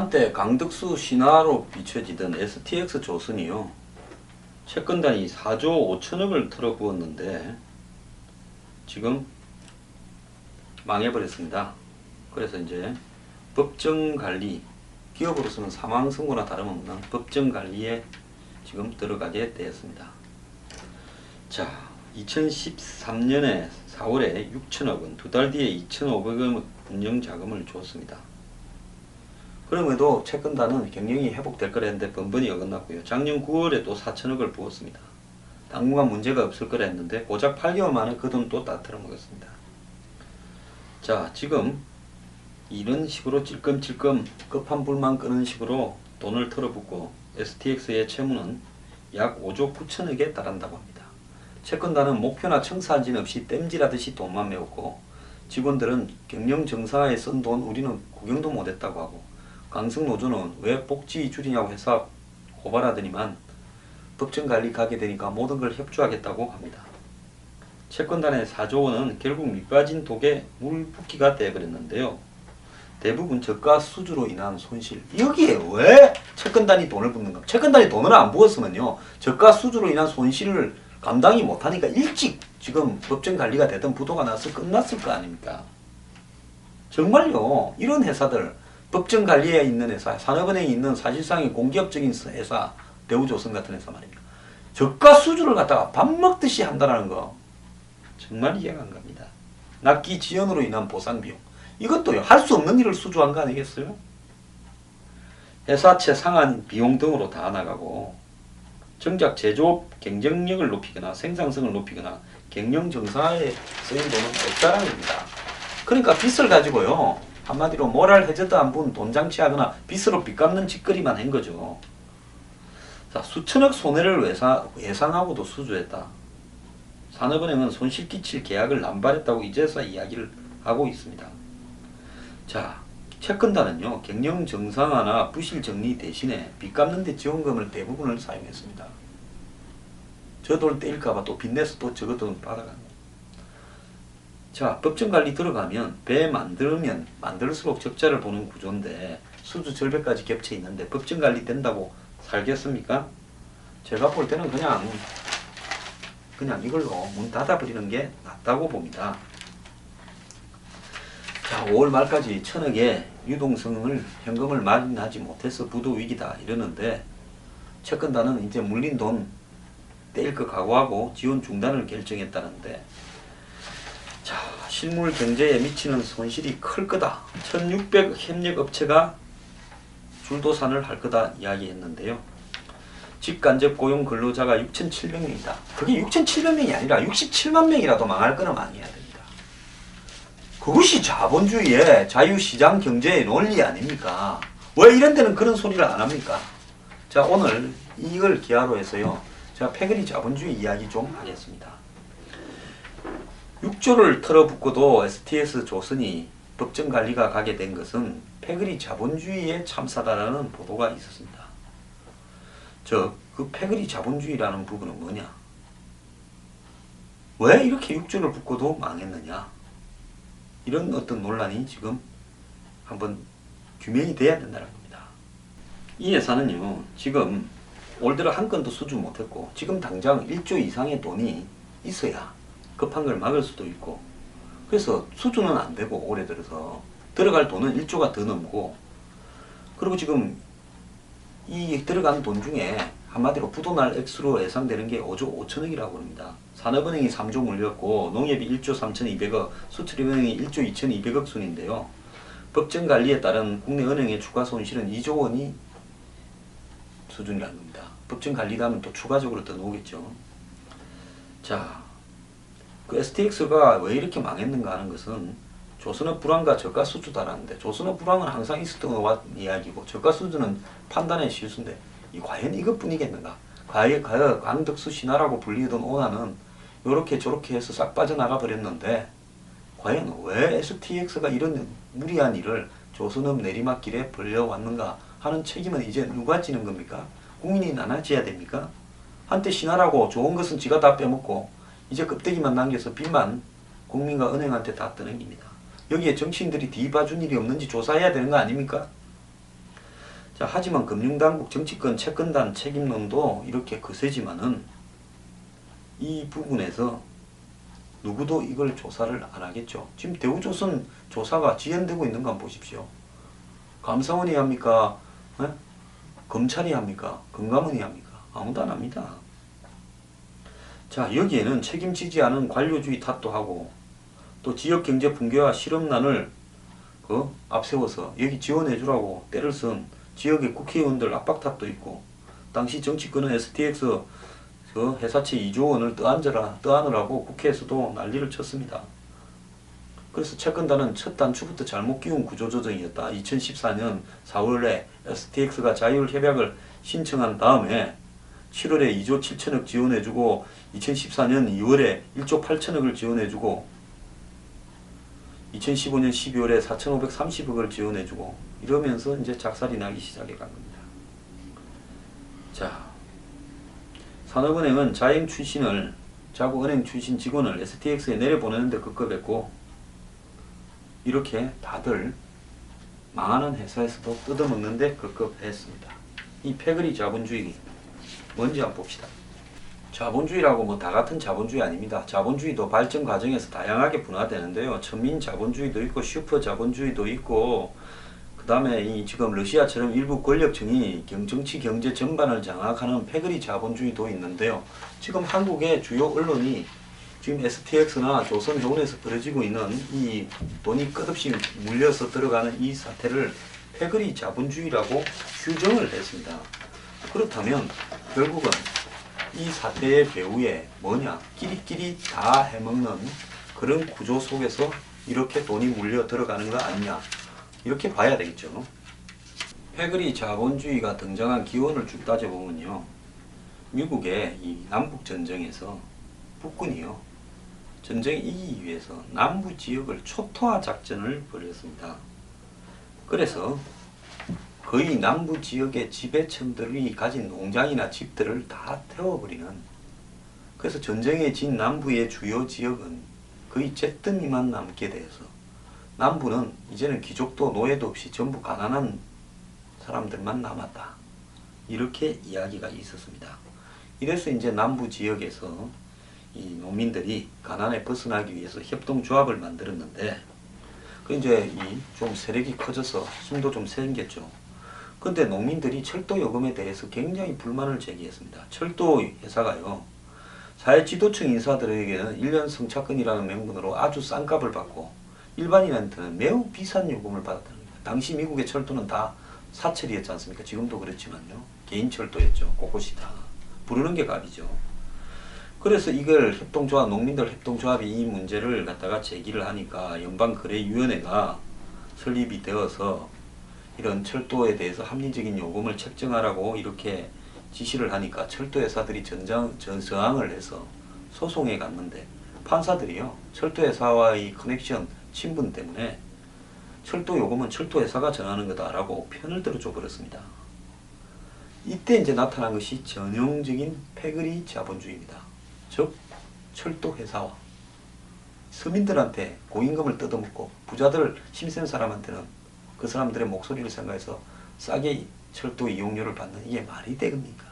한때 강덕수 신화로 비춰지던 STX 조선이요. 채권단이 4조 5천억을 털어부었는데 지금 망해버렸습니다. 그래서 이제 법정관리, 기업으로서는 사망선고나 다름없는 법정관리에 지금 들어가게 되었습니다. 자, 2013년에 4월에 6천억원, 두 달 뒤에 2,500원 운영자금을 줬습니다. 그럼에도 채권단은 경영이 회복될 거라 했는데 번번이 어긋났고요. 작년 9월에 또 4천억을 부었습니다. 당분간 문제가 없을 거라 했는데 고작 8개월 만에 그 돈 또 다 털어먹었습니다. 자, 지금 이런 식으로 찔끔찔끔 끝판불만 끄는 식으로 돈을 털어붓고 STX의 채무는 약 5조 9천억에 달한다고 합니다. 채권단은 목표나 청사진 없이 땜질하듯이 돈만 메웠고 직원들은 경영 정상화에 쓴 돈 우리는 구경도 못했다고 하고 강성노조는 왜 복지 줄이냐고 해서 고발하더니만 법정관리 가게 되니까 모든 걸 협조하겠다고 합니다. 채권단의 4조 원은 결국 밑빠진 독에 물 붓기가 되어버렸는데요. 대부분 저가 수주로 인한 손실. 여기에 왜 채권단이 돈을 붓는가? 채권단이 돈을 안 부었으면요. 저가 수주로 인한 손실을 감당이 못하니까 일찍 지금 법정관리가 되던 부도가 나서 끝났을 거 아닙니까? 정말요. 이런 회사들 법정관리에 있는 회사, 산업은행에 있는 사실상의 공기업적인 회사, 대우조선 같은 회사 말입니다. 저가 수주를 갖다가 밥 먹듯이 한다는 거 정말 이해가 안 갑니다. 납기 지연으로 인한 보상비용. 이것도요. 할 수 없는 일을 수주한 거 아니겠어요? 회사채 상한 비용 등으로 다 나가고 정작 제조업 경쟁력을 높이거나 생산성을 높이거나 경영 정상화에 쓰인 돈은 없다라는 겁니다. 그러니까 빚을 가지고요. 한마디로 모랄 해저드 안 분 돈 장치하거나 빚으로 빚 갚는 짓거리만 한 거죠. 자, 수천억 손해를 예상하고도 수주했다. 산업은행은 손실 끼칠 계약을 남발했다고 이제서 이야기를 하고 있습니다. 자, 채권단은요. 경영 정상화나 부실 정리 대신에 빚 갚는 데 지원금을 대부분을 사용했습니다. 저 돈 떼일까봐 또 빚내서 또 저것 돈 받아가는 거예요. 자, 법정관리 들어가면 배 만들면 만들수록 적자를 보는 구조인데 수주 절벽까지 겹쳐 있는데 법정관리 된다고 살겠습니까? 제가 볼 때는 그냥 이걸로 문 닫아버리는 게 낫다고 봅니다. 자, 5월 말까지 1,000억의 유동성을 현금을 마련하지 못해서 부도 위기다 이러는데 채권단은 이제 물린 돈 떼일 거 각오하고 지원 중단을 결정했다는데 자, 실물 경제에 미치는 손실이 클 거다. 1600 협력업체가 줄도산을 할 거다 이야기했는데요. 직간접 고용 근로자가 6,700명이다. 그게 6,700명이 아니라 67만 명이라도 망할 거는 망해야 됩니다. 그것이 자본주의의 자유시장 경제의 논리 아닙니까? 왜 이런 데는 그런 소리를 안 합니까? 자, 오늘 이걸 기하로 해서요. 제가 패거리 자본주의 이야기 좀 하겠습니다. 6조를 털어붓고도 STS 조선이 법정관리가 가게 된 것은 패거리 자본주의의 참사다라는 보도가 있었습니다. 그 패거리 자본주의라는 부분은 뭐냐? 왜 이렇게 6조를 붓고도 망했느냐? 이런 어떤 논란이 지금 한번 규명이 돼야 된다는 겁니다. 이 회사는요, 지금 올 들어 한 건도 수주 못했고, 지금 당장 1조 이상의 돈이 있어야 급한 걸 막을 수도 있고, 그래서 수주는 안 되고 올해 들어서 들어갈 돈은 1조가 더 넘고, 그리고 지금 이 들어간 돈 중에 한마디로 부도날 액수로 예상되는 게 5조 5천억이라고 합니다. 산업은행이 3조 물렸고 농협이 1조 3,200억, 수출입은행이 1조 2,200억 순인데요. 법정관리에 따른 국내 은행의 추가 손실은 2조 원이 수준이라는 겁니다. 법정관리다 하면 또 추가적으로 더 나오겠죠. 자, 그 STX가 왜 이렇게 망했는가 하는 것은 조선업 불황과 저가 수주다라는데, 조선업 불황은 항상 있었던 것과 이야기고 저가 수주는 판단의 실수인데 과연 이것뿐이겠는가? 과연 강덕수 신화라고 불리던 오나는 요렇게 저렇게 해서 싹 빠져나가 버렸는데 과연 왜 STX가 이런 무리한 일을 조선업 내리막길에 벌려왔는가 하는 책임은 이제 누가 지는 겁니까? 국민이 나눠져야 됩니까? 한때 신화라고 좋은 것은 지가 다 빼먹고 이제 껍데기만 남겨서 빚만 국민과 은행한테 다 떠넘깁니다. 여기에 정치인들이 뒤봐준 일이 없는지 조사해야 되는 거 아닙니까? 자, 하지만 금융당국 정치권 채권단 책임론도 이렇게 거세지만은 이 부분에서 누구도 이걸 조사를 안 하겠죠. 지금 대우조선 조사가 지연되고 있는 거 한번 보십시오. 감사원이 합니까? 에? 검찰이 합니까? 금감원이 합니까? 아무도 안 합니다. 자, 여기에는 책임지지 않은 관료주의 탓도 하고 또 지역경제 붕괴와 실업난을 앞세워서 여기 지원해주라고 때를 쓴 지역의 국회의원들 압박 탓도 있고 당시 정치권은 STX 회사채 2조 원을 떠안으라고 국회에서도 난리를 쳤습니다. 그래서 채권단은 첫 단추부터 잘못 끼운 구조조정이었다. 2014년 4월에 STX가 자율협약을 신청한 다음에 7월에 2조 7천억 지원해주고 2014년 2월에 1조 8천억을 지원해주고 2015년 12월에 4,530억을 지원해주고 이러면서 이제 작살이 나기 시작해 간 겁니다. 자, 산업은행은 자영 출신을 자국은행 출신 직원을 STX에 내려보내는데 급급했고 이렇게 다들 망하는 회사에서도 뜯어먹는데 급급했습니다. 이 패거리 자본주의 뭔지 한번 봅시다. 자본주의라고 뭐 다 같은 자본주의 아닙니다. 자본주의도 발전 과정에서 다양하게 분화되는데요. 천민 자본주의도 있고 슈퍼 자본주의도 있고 그 다음에 이 지금 러시아처럼 일부 권력층이 정치 경제 전반을 장악하는 패거리 자본주의도 있는데요. 지금 한국의 주요 언론이 지금 STX나 조선조선에서 벌어지고 있는 이 돈이 끝없이 물려서 들어가는 이 사태를 패거리 자본주의라고 규정을 했습니다. 그렇다면 결국은 이 사태의 배후에 뭐냐? 끼리끼리 다 해먹는 그런 구조 속에서 이렇게 돈이 물려 들어가는 거 아니냐? 이렇게 봐야 되겠죠. 패거리 자본주의가 등장한 기원을 쭉 따져보면요. 미국의 이 남북전쟁에서 북군이요. 전쟁에 이기기 위해서 남부 지역을 초토화 작전을 벌였습니다. 그래서 거의 남부 지역의 지배층들이 가진 농장이나 집들을 다 태워버리는, 그래서 전쟁에 진 남부의 주요 지역은 거의 잿더미만 남게 돼서 남부는 이제는 귀족도 노예도 없이 전부 가난한 사람들만 남았다. 이렇게 이야기가 있었습니다. 이래서 이제 남부 지역에서 이 농민들이 가난에 벗어나기 위해서 협동조합을 만들었는데 그 이제 이 좀 세력이 커져서 힘도 좀 생겼죠. 근데 농민들이 철도 요금에 대해서 굉장히 불만을 제기했습니다. 철도 회사가요, 사회 지도층 인사들에게는 1년 성차권이라는 명분으로 아주 싼 값을 받고 일반인한테는 매우 비싼 요금을 받았다는 겁니다. 당시 미국의 철도는 다 사철이었지 않습니까? 지금도 그렇지만요. 개인 철도였죠. 곳곳이 다. 부르는 게 값이죠. 그래서 이걸 협동조합, 농민들 협동조합이 이 문제를 갖다가 제기를 하니까 연방거래위원회가 설립이 되어서 이런 철도에 대해서 합리적인 요금을 책정하라고 이렇게 지시를 하니까 철도회사들이 저항을 해서 소송에 갔는데 판사들이요, 철도회사와의 커넥션, 친분 때문에 철도 요금은 철도회사가 정하는 거다라고 편을 들어줘 버렸습니다. 이때 이제 나타난 것이 전형적인 패거리 자본주의입니다. 즉 철도회사와 서민들한테 고임금을 뜯어먹고 부자들 힘센 사람한테는 그 사람들의 목소리를 생각해서 싸게 철도 이용료를 받는, 이게 말이 됩니까?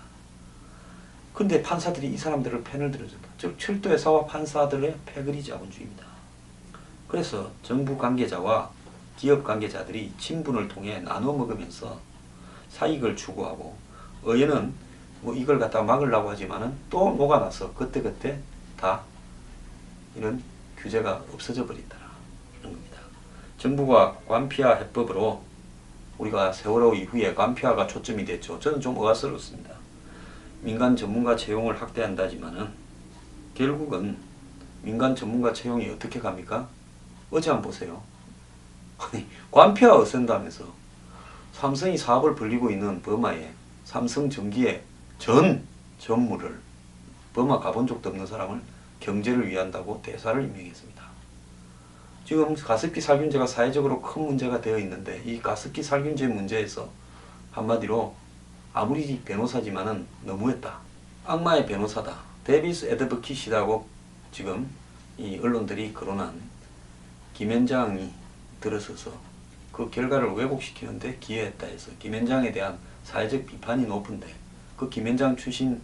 근데 판사들이 이 사람들을 편을 들어준다. 즉 철도회사와 판사들의 패거리 자본주의입니다. 그래서 정부 관계자와 기업 관계자들이 친분을 통해 나눠 먹으면서 사익을 추구하고 의회는 뭐 이걸 갖다 막으려고 하지만은 또 녹아나서 그때그때 다 이런 규제가 없어져 버린다는 겁니다. 정부가 관피아 해법으로 우리가 세월호 이후에 관피아가 초점이 됐죠. 저는 좀 의아스럽습니다. 민간 전문가 채용을 확대한다지만은 결국은 민간 전문가 채용이 어떻게 갑니까? 어제 한번 보세요. 아니, 관피아 없앤다면서 삼성이 사업을 벌리고 있는 버마에 삼성전기의 전 전무를, 버마 가본 적도 없는 사람을 경제를 위한다고 대사를 임명했습니다. 지금 가습기 살균제가 사회적으로 큰 문제가 되어 있는데 이 가습기 살균제 문제에서 한마디로 아무리 변호사지만은 너무했다. 악마의 변호사다. 데비스 애드버킷이라고 지금 이 언론들이 거론한 김현장이 들어서서 그 결과를 왜곡시키는데 기여했다 해서 김현장에 대한 사회적 비판이 높은데 그 김현장 출신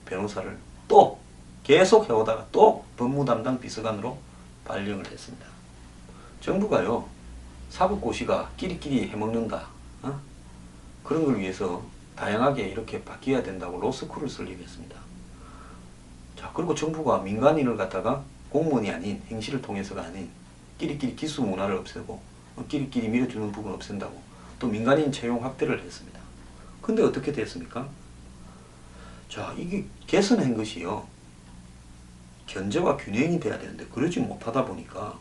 변호사를 또 계속 해오다가 또 법무담당 비서관으로 발령을 했습니다. 정부가요, 사법고시가 끼리끼리 해먹는다, 그런 걸 위해서 다양하게 이렇게 바뀌어야 된다고 로스쿨을 설립했습니다. 자, 그리고 정부가 민간인을 갖다가 공무원이 아닌, 행시를 통해서가 아닌 끼리끼리 기수 문화를 없애고 끼리끼리 밀어주는 부분 없앤다고 또 민간인 채용 확대를 했습니다. 근데 어떻게 됐습니까? 자, 이게 개선한 것이요, 견제와 균형이 돼야 되는데 그러지 못하다 보니까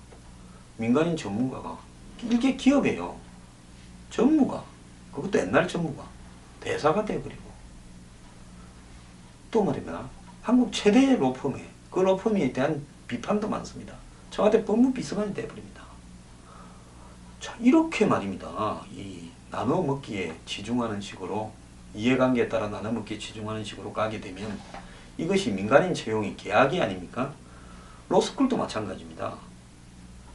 민간인 전문가가, 이게 기업이에요, 전무가, 그것도 옛날 전무가 대사가 돼버리고, 또 말입니다, 한국 최대의 로펌에 그 로펌에 대한 비판도 많습니다. 청와대 법무비서관이 돼버립니다. 자, 이렇게 말입니다, 이 나눠 먹기에 치중하는 식으로, 이해관계에 따라 나눠 먹기에 치중하는 식으로 가게 되면 이것이 민간인 채용이 계약이 아닙니까? 로스쿨도 마찬가지입니다.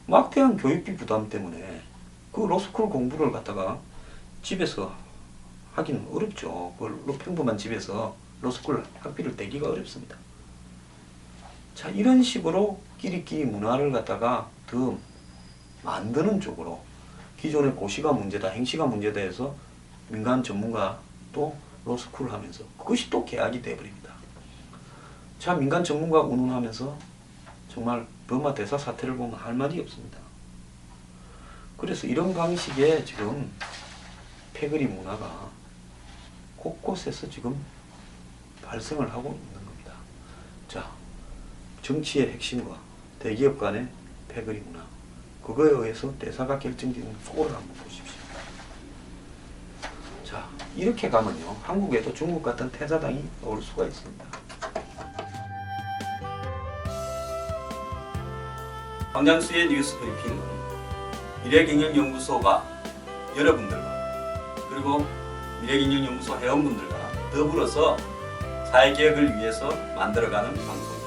막대한 교육비 부담 때문에 그 로스쿨 공부를 갖다가 집에서 하기는 어렵죠. 그 평범한 집에서 로스쿨 학비를 떼기가 어렵습니다. 자, 이런 식으로 끼리끼리 문화를 갖다가 더 만드는 쪽으로, 기존의 고시가 문제다, 행시가 문제다 해서 민간 전문가 또 로스쿨을 하면서 그것이 또 계약이 돼버립니다. 자, 민간 전문가 운운하면서 정말 버마 대사 사태를 보면 할 말이 없습니다. 그래서 이런 방식의 지금 패거리 문화가 곳곳에서 지금 발생을 하고 있는 겁니다. 자, 정치의 핵심과 대기업 간의 패거리 문화, 그거에 의해서 대사가 결정되는 꼴을 한번 보십시오. 자, 이렇게 가면요, 한국에도 중국 같은 태자당이 올 수가 있습니다. 황장수의 뉴스 브리핑은 미래경영연구소가 여러분들과 그리고 미래경영연구소 회원분들과 더불어서 사회개혁을 위해서 만들어가는 방송입니다.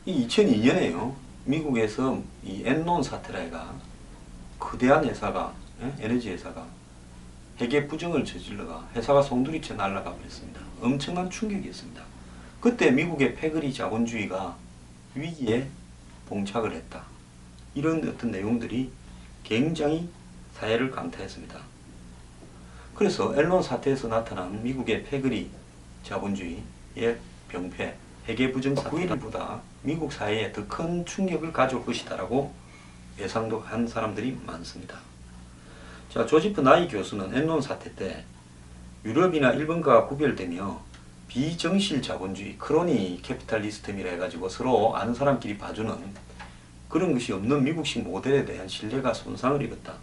이 2002년에요, 미국에서 이 엔론 사태라가 거대한 회사가, 에너지 회사가 회계 부정을 저질러가 회사가 송두리째 날아가 버렸습니다. 엄청난 충격이었습니다. 그때 미국의 패거리 자본주의가 위기에 봉착을 했다, 이런 어떤 내용들이 굉장히 사회를 강타했습니다. 그래서 엔론 사태에서 나타난 미국의 패거리 자본주의의 병폐, 회계 부정 사태보다 미국 사회에 더 큰 충격을 가져올 것이다라고 예상도 한 사람들이 많습니다. 자, 조지프 나이 교수는 엔론 사태 때 유럽이나 일본과 구별되며 비정실 자본주의, 크로니 캐피탈리스트미라 해가지고 서로 아는 사람끼리 봐주는 그런 것이 없는 미국식 모델에 대한 신뢰가 손상을 입었다,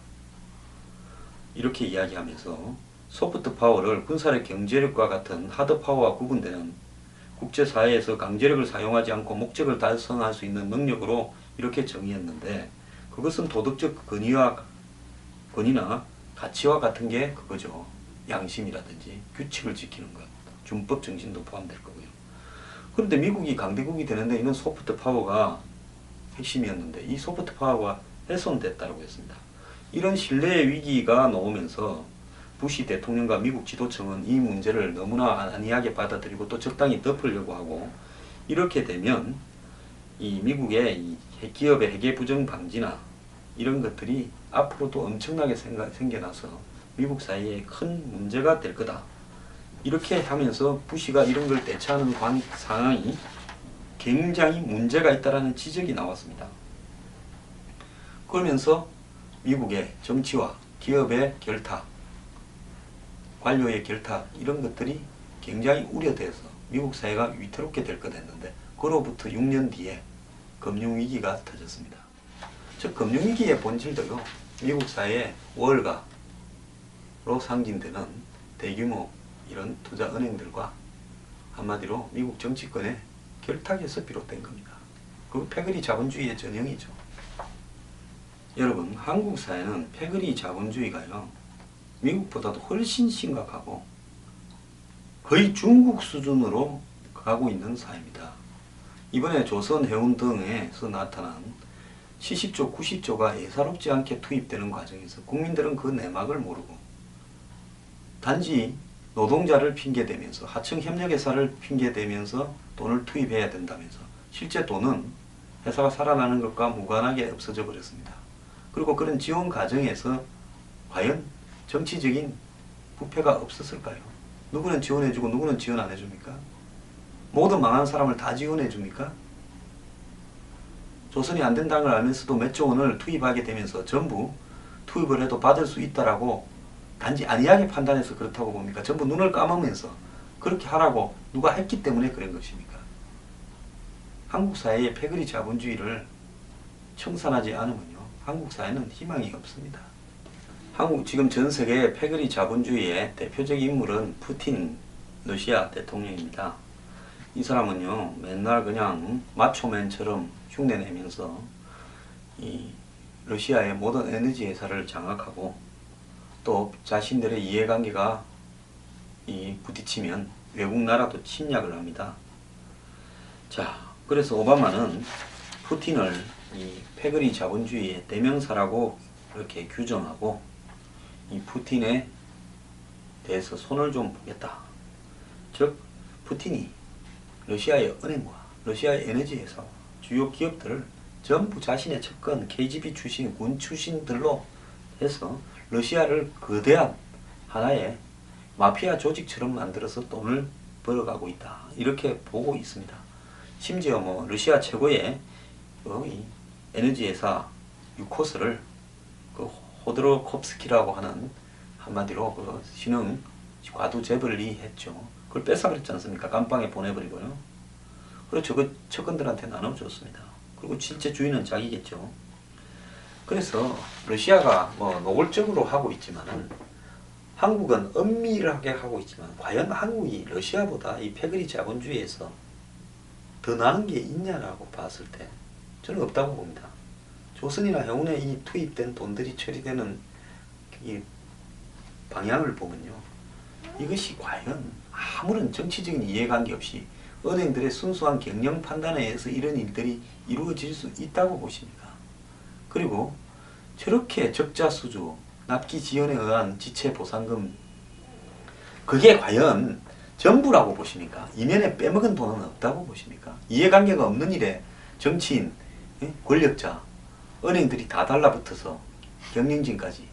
이렇게 이야기하면서 소프트 파워를 군사력 경제력과 같은 하드 파워와 구분되는 국제사회에서 강제력을 사용하지 않고 목적을 달성할 수 있는 능력으로 이렇게 정의했는데, 그것은 도덕적 권위나 가치와 같은 게 그거죠. 양심이라든지 규칙을 지키는 것, 준법 정신도 포함될 거고요. 그런데 미국이 강대국이 되는데 이는 소프트 파워가 핵심이었는데 이 소프트 파워가 훼손됐다고 했습니다. 이런 신뢰의 위기가 나오면서 부시 대통령과 미국 지도층은 이 문제를 너무나 안이하게 받아들이고 또 적당히 덮으려고 하고, 이렇게 되면 이 미국의 이 기업의 회계 부정 방지나 이런 것들이 앞으로도 엄청나게 생겨나서 미국 사회에 큰 문제가 될 거다, 이렇게 하면서 부시가 이런 걸 대처하는 상황이 굉장히 문제가 있다라는 지적이 나왔습니다. 그러면서 미국의 정치와 기업의 결탁, 관료의 결탁, 이런 것들이 굉장히 우려돼서 미국 사회가 위태롭게 될 것 했는데, 그로부터 6년 뒤에 금융위기가 터졌습니다. 즉 금융위기의 본질도요, 미국 사회의 월가로 상징되는 대규모 이런 투자은행들과 한마디로 미국 정치권의 결탁에서 비롯된 겁니다. 그 패거리 자본주의의 전형이죠. 여러분, 한국 사회는 패거리 자본주의가요, 미국보다도 훨씬 심각하고 거의 중국 수준으로 가고 있는 사회입니다. 이번에 조선 해운 등에서 나타난 70조, 90조가 예사롭지 않게 투입되는 과정에서 국민들은 그 내막을 모르고 단지 노동자를 핑계대면서 하청 협력회사를 핑계대면서 돈을 투입해야 된다면서 실제 돈은 회사가 살아나는 것과 무관하게 없어져 버렸습니다. 그리고 그런 지원 과정에서 과연 정치적인 부패가 없었을까요? 누구는 지원해주고 누구는 지원 안 해줍니까? 모든 망한 사람을 다 지원해줍니까? 조선이 안 된다는 걸 알면서도 몇 조 원을 투입하게 되면서 전부 투입을 해도 받을 수 있다라고 단지 안이하게 판단해서 그렇다고 봅니까? 전부 눈을 감으면서 그렇게 하라고 누가 했기 때문에 그런 것입니까? 한국 사회의 패거리 자본주의를 청산하지 않으면요, 한국 사회는 희망이 없습니다. 한국 지금 전 세계 패거리 자본주의의 대표적 인물은 푸틴 러시아 대통령입니다. 이 사람은요, 맨날 그냥 마초맨처럼 흉내내면서 이 러시아의 모든 에너지 회사를 장악하고 또 자신들의 이해관계가 부딪히면 외국 나라도 침략을 합니다. 자, 그래서 오바마는 푸틴을 이 패거리 자본주의의 대명사라고 이렇게 규정하고 이 푸틴에 대해서 손을 좀 보겠다. 즉, 푸틴이 러시아의 은행과 러시아의 에너지 회사와 주요 기업들을 전부 자신의 측근 KGB 출신, 군 출신들로 해서 러시아를 거대한 하나의 마피아 조직처럼 만들어서 돈을 벌어가고 있다. 이렇게 보고 있습니다. 심지어 뭐 러시아 최고의 에너지 회사 유코스를 그 호드로콥스키라고 하는 한마디로 그 신흥 과도 재벌이 했죠. 그걸 뺏어버렸지 않습니까? 감방에 보내버리고요. 그렇죠. 그 측근들한테 나눠줬습니다. 그리고 실제 주인은 자기겠죠. 그래서 러시아가 뭐 노골적으로 하고 있지만은 한국은 은밀하게 하고 있지만 과연 한국이 러시아보다 이 패거리 자본주의에서 더 나은 게 있냐라고 봤을 때 저는 없다고 봅니다. 조선이나 해운에 이 투입된 돈들이 처리되는 이 방향을 보면요, 이것이 과연 아무런 정치적인 이해관계 없이 은행들의 순수한 경영 판단에 의해서 이런 일들이 이루어질 수 있다고 보십니까? 그리고 저렇게 적자수주, 납기 지연에 의한 지체 보상금, 그게 과연 전부라고 보십니까? 이면에 빼먹은 돈은 없다고 보십니까? 이해관계가 없는 일에 정치인, 권력자, 은행들이 다 달라붙어서 경영진까지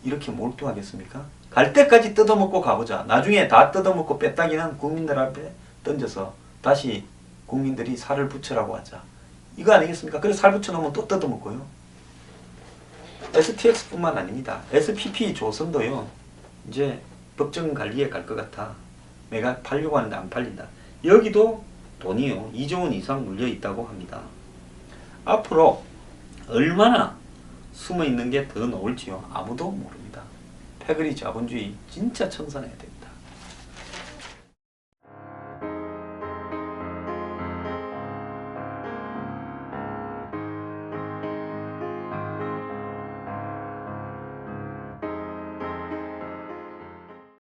이렇게 몰두하겠습니까? 갈 때까지 뜯어먹고 가보자. 나중에 다 뜯어먹고 뺐다기는 국민들 앞에 던져서 다시 국민들이 살을 붙여라고 하자. 이거 아니겠습니까? 그래서 살 붙여놓으면 또 뜯어먹고요. STX뿐만 아닙니다. SPP 조선도요, 이제 법정 관리에 갈 것 같아. 내가 팔려고 하는데 안 팔린다. 여기도 돈이요 2조 원 이상 물려 있다고 합니다. 앞으로 얼마나 숨어 있는 게 더 나올지요 아무도 모릅니다. 패거리 자본주의 진짜 청산해야 됩니다.